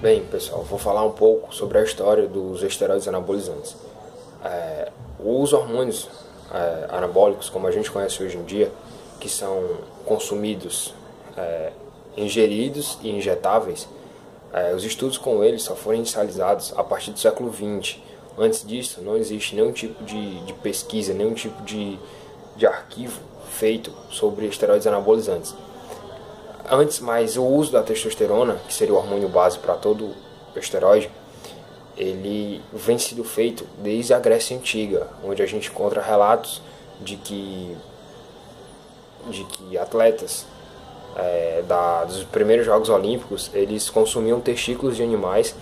Bem, pessoal, vou falar um pouco sobre a história dos esteroides anabolizantes. Os hormônios anabólicos, como a gente conhece hoje em dia, que são consumidos, ingeridos e injetáveis, os estudos com eles só foram inicializados a partir do século XX. Antes disso, não existe nenhum tipo de pesquisa, nenhum tipo de arquivo feito sobre esteroides anabolizantes. Mas o uso da testosterona, que seria o hormônio base para todo esteroide, ele vem sendo feito desde a Grécia Antiga, onde a gente encontra relatos de que atletas dos primeiros Jogos Olímpicos, eles consumiam testículos de animais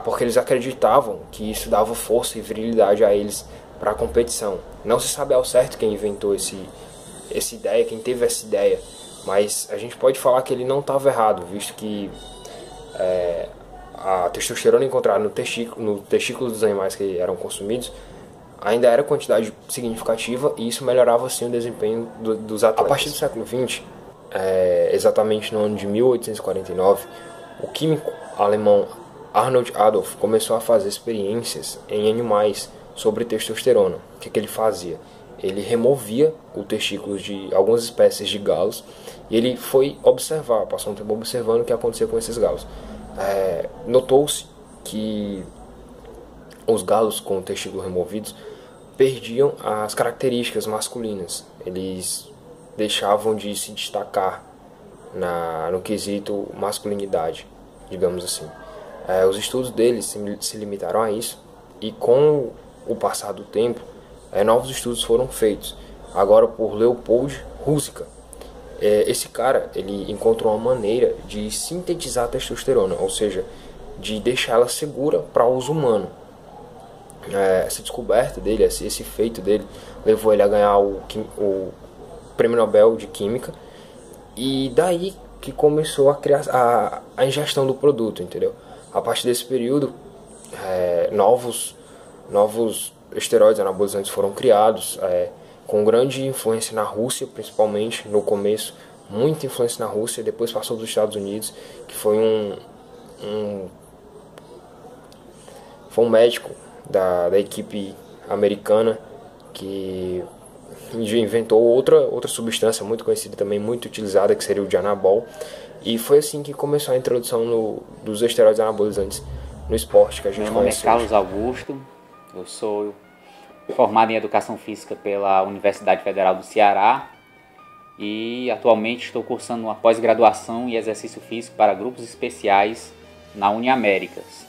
porque eles acreditavam que isso dava força e virilidade a eles para a competição. Não se sabe ao certo quem inventou essa ideia, quem teve essa ideia, mas a gente pode falar que ele não estava errado, visto que a testosterona encontrada no testículo dos animais que eram consumidos ainda era quantidade significativa, e isso melhorava assim o desempenho dos atletas. A partir do século XX, exatamente no ano de 1849, o químico alemão Arnold Adolph começou a fazer experiências em animais sobre testosterona. O que ele fazia? Ele removia o testículo de algumas espécies de galos e ele foi observar, passou um tempo observando o que acontecia com esses galos. Notou-se que os galos com o testículo removidos perdiam as características masculinas. Eles deixavam de se destacar no quesito masculinidade, digamos assim. Os estudos deles se limitaram a isso, e com o passar do tempo, novos estudos foram feitos, agora por Leopold Ruzica. Esse cara, ele encontrou uma maneira de sintetizar a testosterona, ou seja, de deixá-la segura para uso humano. Essa descoberta dele, esse feito dele, levou ele a ganhar o Prêmio Nobel de Química, e daí que começou a ingestão do produto, entendeu? A partir desse período, novos esteroides anabolizantes foram criados, com grande influência na Rússia, principalmente no começo, muita influência na Rússia, depois passou para os Estados Unidos, que foi um médico da equipe americana que inventou outra substância muito conhecida também, muito utilizada, que seria o Dianabol, e foi assim que começou a introdução dos esteroides anabolizantes no esporte que a gente conhece. Meu nome é Carlos Augusto, eu sou formado em Educação Física pela Universidade Federal do Ceará e atualmente estou cursando uma pós-graduação em Exercício Físico para grupos especiais na Uniaméricas.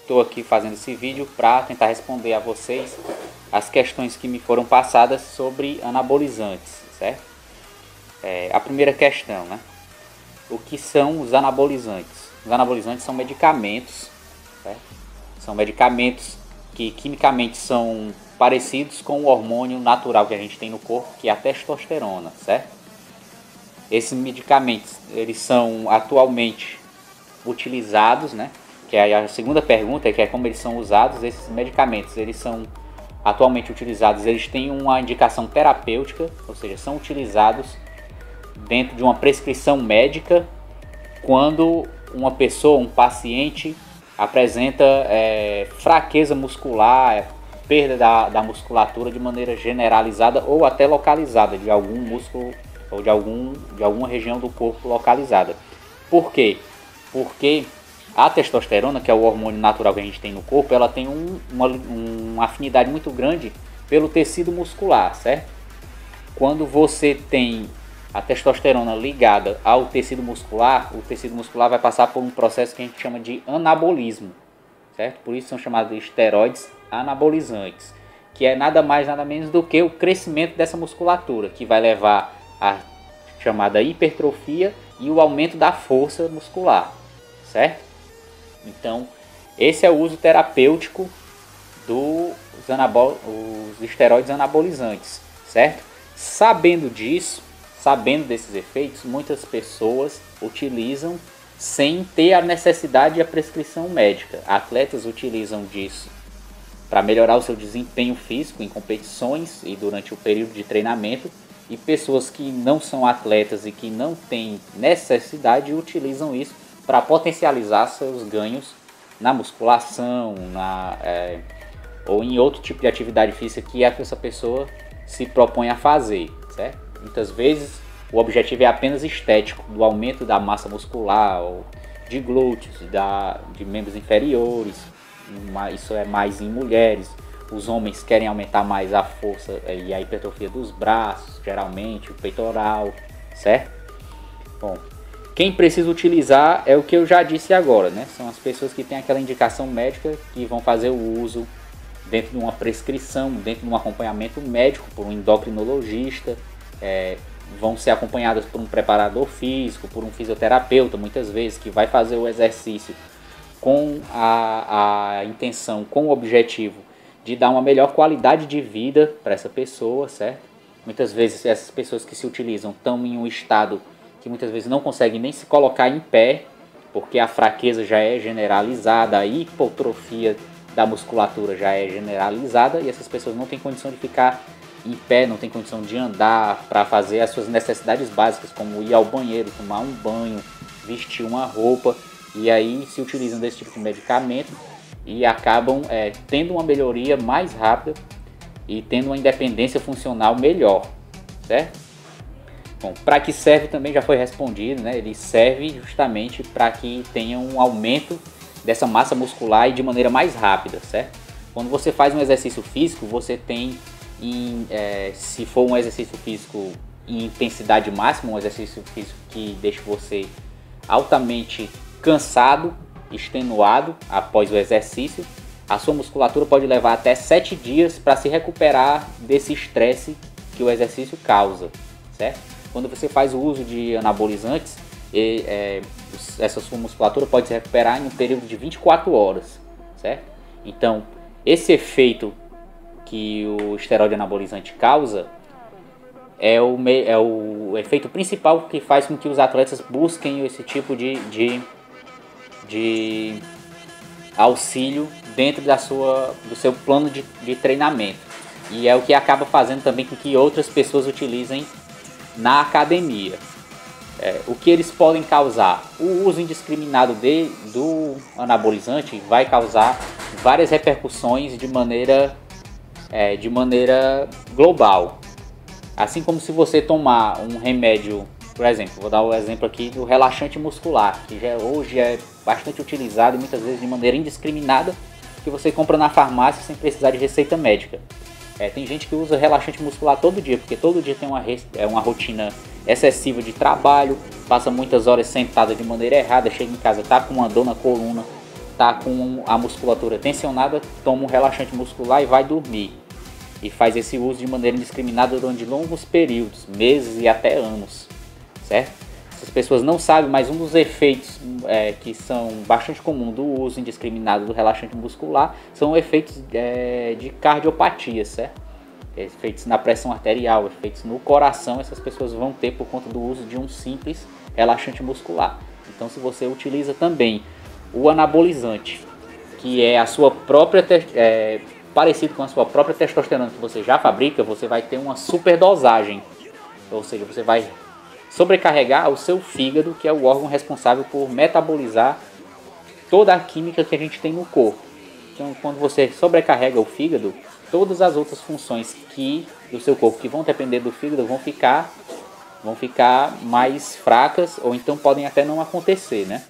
Estou aqui fazendo esse vídeo para tentar responder a vocês as questões que me foram passadas sobre anabolizantes, certo? A primeira questão, né? O que são os anabolizantes? Os anabolizantes são medicamentos, certo? São medicamentos que quimicamente são parecidos com o hormônio natural que a gente tem no corpo, que é a testosterona, certo? Esses medicamentos, eles são atualmente utilizados, né? Que é a segunda pergunta, que é como eles são usados. Esses medicamentos, eles são atualmente utilizados, eles têm uma indicação terapêutica, ou seja, são utilizados dentro de uma prescrição médica quando uma pessoa, um paciente, apresenta fraqueza muscular, perda da musculatura de maneira generalizada ou até localizada, de algum músculo ou de alguma região do corpo localizada. Por quê? Porque a testosterona, que é o hormônio natural que a gente tem no corpo, ela tem uma afinidade muito grande pelo tecido muscular, certo? Quando você tem a testosterona ligada ao tecido muscular, o tecido muscular vai passar por um processo que a gente chama de anabolismo, certo? Por isso são chamados de esteroides anabolizantes, que é nada mais nada menos do que o crescimento dessa musculatura, que vai levar à chamada hipertrofia e o aumento da força muscular, certo? Então, esse é o uso terapêutico dos esteroides anabolizantes, certo? Sabendo disso, sabendo desses efeitos, muitas pessoas utilizam sem ter a necessidade e a prescrição médica. Atletas utilizam disso para melhorar o seu desempenho físico em competições e durante o período de treinamento, e pessoas que não são atletas e que não têm necessidade utilizam isso para potencializar seus ganhos na musculação, ou em outro tipo de atividade física que essa pessoa se propõe a fazer, certo? Muitas vezes o objetivo é apenas estético, do aumento da massa muscular, ou de glúteos, de membros inferiores, isso é mais em mulheres. Os homens querem aumentar mais a força e a hipertrofia dos braços, geralmente, o peitoral, certo? Bom, quem precisa utilizar é o que eu já disse agora, né? São as pessoas que têm aquela indicação médica, que vão fazer o uso dentro de uma prescrição, dentro de um acompanhamento médico por um endocrinologista, vão ser acompanhadas por um preparador físico, por um fisioterapeuta, muitas vezes, que vai fazer o exercício com a intenção, com o objetivo de dar uma melhor qualidade de vida para essa pessoa, certo? Muitas vezes essas pessoas que se utilizam estão em um estado que muitas vezes não conseguem nem se colocar em pé, porque a fraqueza já é generalizada, a hipotrofia da musculatura já é generalizada e essas pessoas não têm condição de ficar em pé, não têm condição de andar para fazer as suas necessidades básicas, como ir ao banheiro, tomar um banho, vestir uma roupa, e aí se utilizam desse tipo de medicamento e acabam tendo uma melhoria mais rápida e tendo uma independência funcional melhor, certo? Bom, para que serve também já foi respondido, né? Ele serve justamente para que tenha um aumento dessa massa muscular e de maneira mais rápida, certo? Quando você faz um exercício físico, você tem, se for um exercício físico em intensidade máxima, um exercício físico que deixa você altamente cansado, extenuado após o exercício, a sua musculatura pode levar até 7 dias para se recuperar desse estresse que o exercício causa, certo? Quando você faz o uso de anabolizantes, essa sua musculatura pode se recuperar em um período de 24 horas, certo? Então, esse efeito que o esteroide anabolizante causa é o efeito principal que faz com que os atletas busquem esse tipo de auxílio dentro do seu plano de treinamento. E é o que acaba fazendo também com que outras pessoas utilizem na academia. O que eles podem causar? O uso indiscriminado do anabolizante vai causar várias repercussões de maneira global. Assim como se você tomar um remédio, por exemplo, vou dar o exemplo aqui do relaxante muscular, que hoje é bastante utilizado e muitas vezes de maneira indiscriminada, que você compra na farmácia sem precisar de receita médica. Tem gente que usa relaxante muscular todo dia, porque todo dia tem uma rotina excessiva de trabalho, passa muitas horas sentada de maneira errada, chega em casa, tá com uma dor na coluna, tá com a musculatura tensionada, toma um relaxante muscular e vai dormir. E faz esse uso de maneira indiscriminada durante longos períodos, meses e até anos, certo? As pessoas não sabem, mas um dos efeitos que são bastante comum do uso indiscriminado do relaxante muscular são efeitos de cardiopatia, certo? Efeitos na pressão arterial, efeitos no coração, essas pessoas vão ter por conta do uso de um simples relaxante muscular. Então, se você utiliza também o anabolizante, que é a sua própria parecido com a sua própria testosterona que você já fabrica, você vai ter uma superdosagem, ou seja, você vai sobrecarregar o seu fígado, que é o órgão responsável por metabolizar toda a química que a gente tem no corpo. Então, quando você sobrecarrega o fígado, todas as outras funções do seu corpo que vão depender do fígado vão ficar mais fracas, ou então podem até não acontecer, né?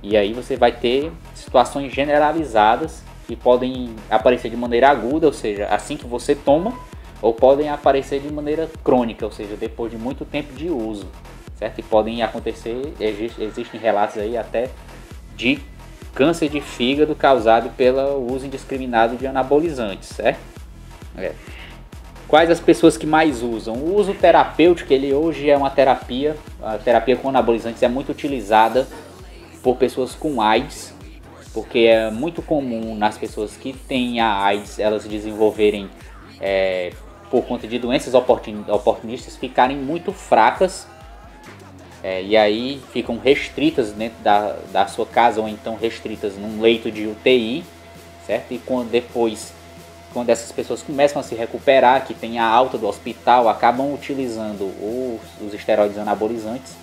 E aí você vai ter situações generalizadas que podem aparecer de maneira aguda, ou seja, assim que você toma, ou podem aparecer de maneira crônica, ou seja, depois de muito tempo de uso, certo? E podem acontecer, existem relatos aí até de câncer de fígado causado pelo uso indiscriminado de anabolizantes, certo? Quais as pessoas que mais usam? O uso terapêutico, ele hoje é uma terapia, a terapia com anabolizantes é muito utilizada por pessoas com AIDS, porque é muito comum nas pessoas que têm a AIDS elas desenvolverem, por conta de doenças oportunistas, ficarem muito fracas, e aí ficam restritas dentro da sua casa, ou então restritas num leito de UTI, certo? E quando essas pessoas começam a se recuperar, que tem a alta do hospital, acabam utilizando os esteroides anabolizantes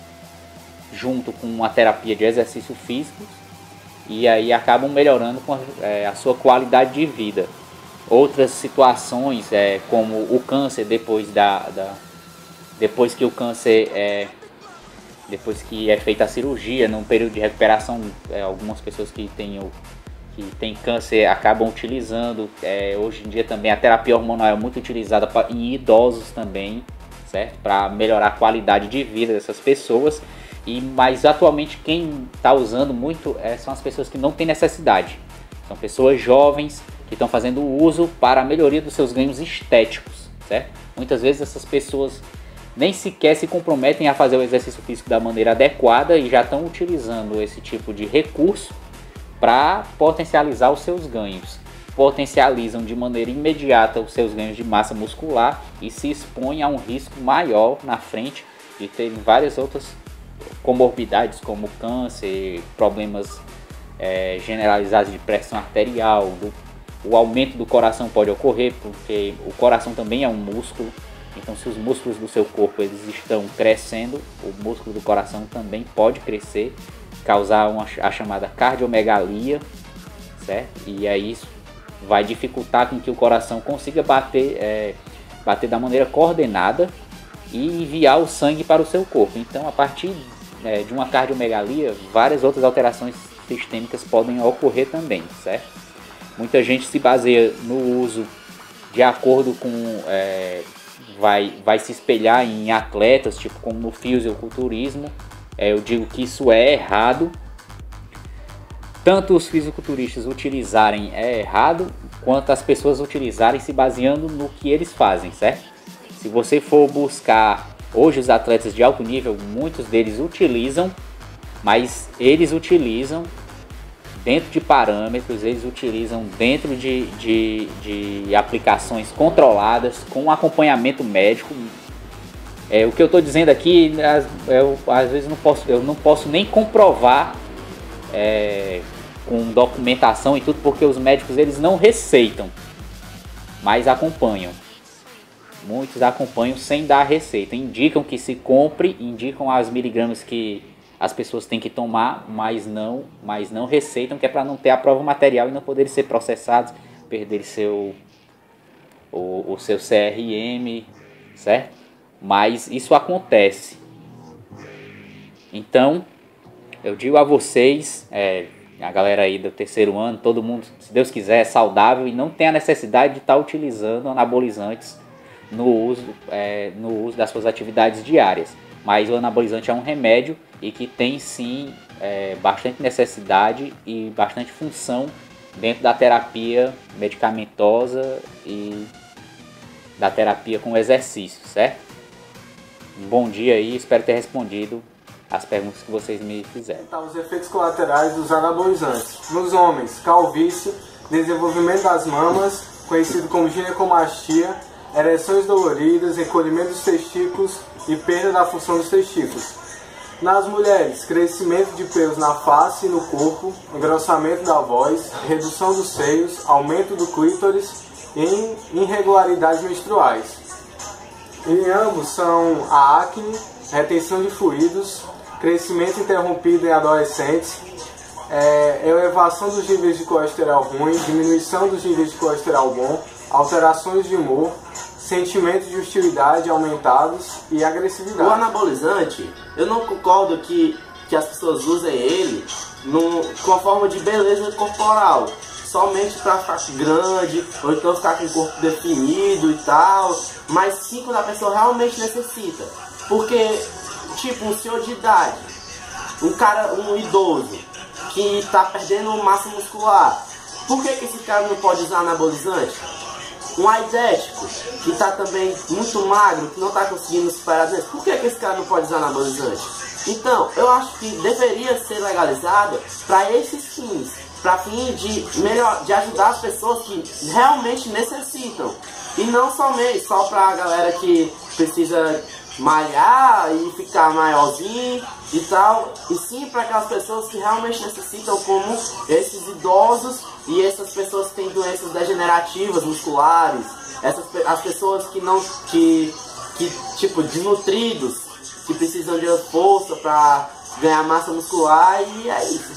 junto com uma terapia de exercício físico, e aí acabam melhorando com a sua qualidade de vida. Outras situações, como o câncer, depois que o câncer depois que é feita a cirurgia, num período de recuperação, algumas pessoas que têm câncer acabam utilizando. Hoje em dia também a terapia hormonal é muito utilizada em idosos também, certo? Para melhorar a qualidade de vida dessas pessoas. Mas atualmente quem está usando muito são as pessoas que não têm necessidade. São pessoas jovens que estão fazendo uso para a melhoria dos seus ganhos estéticos, certo? Muitas vezes essas pessoas nem sequer se comprometem a fazer o exercício físico da maneira adequada e já estão utilizando esse tipo de recurso para potencializar os seus ganhos. Potencializam de maneira imediata os seus ganhos de massa muscular e se expõem a um risco maior na frente de terem várias outras comorbidades como câncer, problemas generalizados de pressão arterial, o aumento do coração pode ocorrer, porque o coração também é um músculo. Então, se os músculos do seu corpo eles estão crescendo, o músculo do coração também pode crescer, causar a chamada cardiomegalia, certo? E aí isso vai dificultar com que o coração consiga bater da maneira coordenada e enviar o sangue para o seu corpo. Então, a partir de uma cardiomegalia, várias outras alterações sistêmicas podem ocorrer também, certo? Muita gente se baseia no uso de acordo com... vai se espelhar em atletas, tipo como no fisiculturismo. Eu digo que isso é errado. Tanto os fisiculturistas utilizarem é errado, quanto as pessoas utilizarem se baseando no que eles fazem, certo? Se você for buscar hoje os atletas de alto nível, muitos deles utilizam, mas eles utilizam dentro de parâmetros, eles utilizam dentro de aplicações controladas, com acompanhamento médico. O que eu estou dizendo aqui, às vezes eu não posso nem comprovar com documentação e tudo, porque os médicos eles não receitam, mas acompanham. Muitos acompanham sem dar receita, indicam que se compre, indicam as miligramas que as pessoas têm que tomar, mas não receitam, que é para não ter a prova material e não poderem ser processados, perder o seu CRM, certo? Mas isso acontece. Então, eu digo a vocês, a galera aí do terceiro ano, todo mundo, se Deus quiser, é saudável e não tem a necessidade de estar utilizando anabolizantes no uso das suas atividades diárias. Mas o anabolizante é um remédio e que tem sim bastante necessidade e bastante função dentro da terapia medicamentosa e da terapia com exercício, certo? Um bom dia aí, espero ter respondido as perguntas que vocês me fizeram. Os efeitos colaterais dos anabolizantes. Nos homens, calvície, desenvolvimento das mamas, conhecido como ginecomastia, ereções doloridas, encolhimento dos testículos e perda da função dos testículos. Nas mulheres, crescimento de pelos na face e no corpo, engrossamento da voz, redução dos seios, aumento do clítoris e irregularidades menstruais. Em ambos são a acne, retenção de fluidos, crescimento interrompido em adolescentes, elevação dos níveis de colesterol ruim, diminuição dos níveis de colesterol bom, alterações de humor, sentimentos de hostilidade aumentados e agressividade. O anabolizante, eu não concordo que as pessoas usem ele com a forma de beleza corporal, somente para ficar grande, ou então ficar com o corpo definido e tal, mas sim quando a pessoa realmente necessita. Porque, tipo, um senhor de idade, um idoso, que está perdendo massa muscular, por que esse cara não pode usar anabolizante? Um aidético, que está também muito magro, que não está conseguindo superar doença, por que esse cara não pode usar anabolizante? Então, eu acho que deveria ser legalizado para esses fins, para fim de ajudar as pessoas que realmente necessitam. E não somente só para a galera que precisa malhar e ficar maiorzinho e tal, e sim para aquelas pessoas que realmente necessitam, como esses idosos e essas pessoas que têm doenças degenerativas musculares, as pessoas que tipo desnutridos, que precisam de força para ganhar massa muscular e é isso.